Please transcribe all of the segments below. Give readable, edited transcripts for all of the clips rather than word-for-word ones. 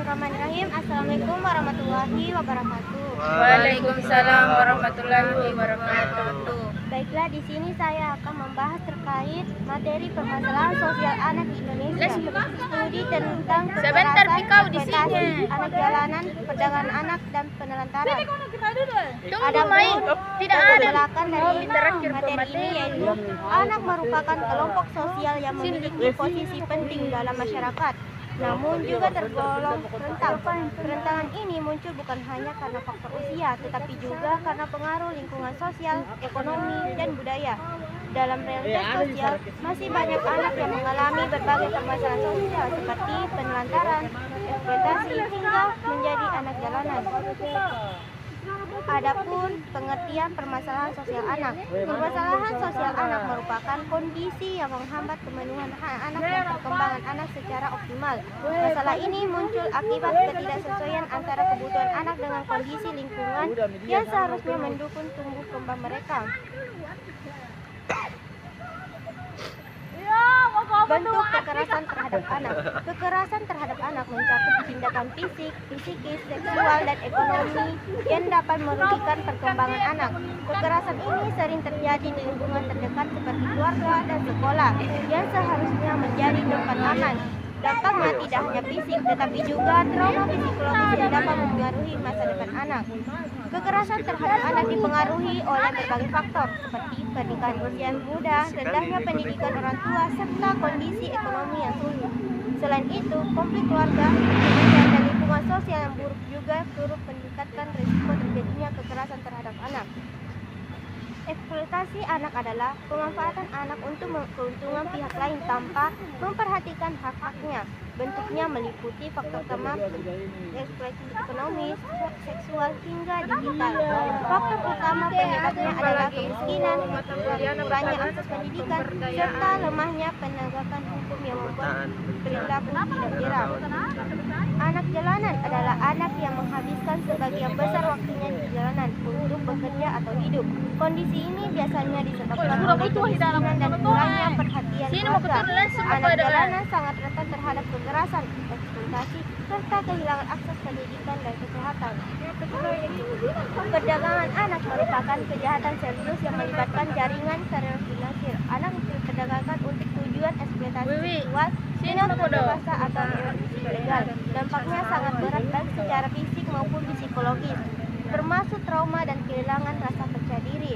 Bismillahirrahmanirrahim. Assalamualaikum warahmatullahi wabarakatuh. Waalaikumsalam warahmatullahi wabarakatuh. Baiklah, di sini saya akan membahas terkait materi permasalahan sosial anak di Indonesia. Studi tentang Sebentar, Pikau, di eksploitasi sini. anak jalanan, perdagangan anak dan penelantaran. Tunggu main, tidak ada. Belakang dari terakhir materi ini yaitu anak merupakan kelompok sosial yang memiliki posisi penting dalam masyarakat, namun juga tergolong rentan. Kerentanan ini muncul bukan hanya karena faktor usia, tetapi juga karena pengaruh lingkungan sosial, ekonomi, dan budaya. Dalam realitas sosial, masih banyak anak yang mengalami berbagai permasalahan sosial seperti penelantaran, eksploitasi, hingga menjadi anak jalanan. Adapun pengertian permasalahan sosial anak. Permasalahan sosial anak merupakan kondisi yang menghambat pemenuhan hak anak dan perkembangan anak secara optimal. Masalah ini muncul akibat ketidaksesuaian antara kebutuhan anak dengan kondisi lingkungan yang seharusnya mendukung tumbuh kembang mereka. Bentuk kekerasan terhadap anak. Kekerasan terhadap anak mencakup tindakan fisik, psikis, seksual, dan ekonomi yang dapat merugikan perkembangan anak. Kekerasan ini sering terjadi di lingkungan terdekat seperti keluarga dan sekolah, yang seharusnya menjadi tempat aman. Dampaknya tidak hanya fisik, tetapi juga trauma psikologis yang dapat mempengaruhi masa depan anak. Kekerasan terhadap anak dipengaruhi oleh berbagai faktor, seperti pernikahan usia muda, rendahnya pendidikan orang tua, serta kondisi ekonomi yang sulit. Selain itu, konflik keluarga, dan lingkungan sosial yang buruk juga turut meningkatkan risiko terjadinya kekerasan terhadap anak. Eksploitasi anak adalah pemanfaatan anak untuk keuntungan pihak lain tanpa memperhatikan hak-haknya. Bentuknya meliputi faktor utama eksploitasi ekonomi, seksual, hingga digital. Faktor utama penyebabnya adalah kemiskinan, kurangnya akses pendidikan, serta lemahnya penegakan hukum yang membuat perilaku tidak jelas. Anak jalanan adalah anak yang menghabiskan sebagian besar waktunya di jalanan untuk bekerja atau hidup. Kondisi ini biasanya disebabkan oleh kemiskinan dan kurangnya perhatian keluarga. Anak jalanan sangat rentan terhadap kekerasan, eksploitasi, serta kehilangan akses pendidikan dan kesehatan. Perdagangan anak merupakan kejahatan serius yang melibatkan jaringan terorganisir. Anak diperdagangkan untuk tujuan eksploitasi seksual, minor dewasa atau ilegal. Dampaknya sangat berat baik secara fisik maupun psikologis, termasuk trauma dan kehilangan rasa percaya diri.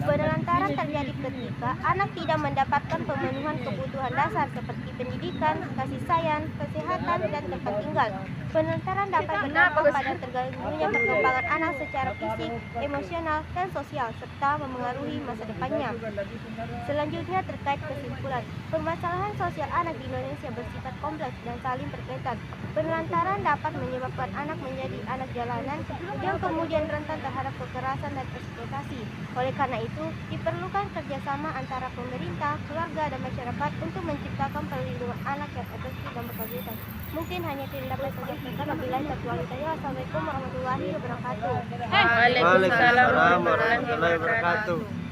Penelantaran terjadi ketika anak tidak mendapatkan pemenuhan kebutuhan dasar seperti pendidikan, kasih sayang, kesehatan, dan tempat tinggal. Penelantaran dapat berdampak pada terganggunya perkembangan anak secara fisik, emosional, dan sosial, serta memengaruhi masa depannya. Selanjutnya terkait kesimpulan, permasalahan sosial anak di Indonesia bersifat kompleks dan saling berkaitan. Penelantaran dapat menyebabkan anak menjadi anak jalanan yang kemudian rentan terhadap kekerasan dan eksploitasi. Oleh karena itu, diperlukan kerjasama antara pemerintah, keluarga, dan masyarakat untuk menciptakan perlindungan anak yang efektif dan berkelanjutan. Mungkin hanya itu yang dapat saya sampaikan. Wabillahi taufiq wal hidayah. Wassalamualaikum warahmatullahi wabarakatuh. Waalaikumsalam warahmatullahi wabarakatuh.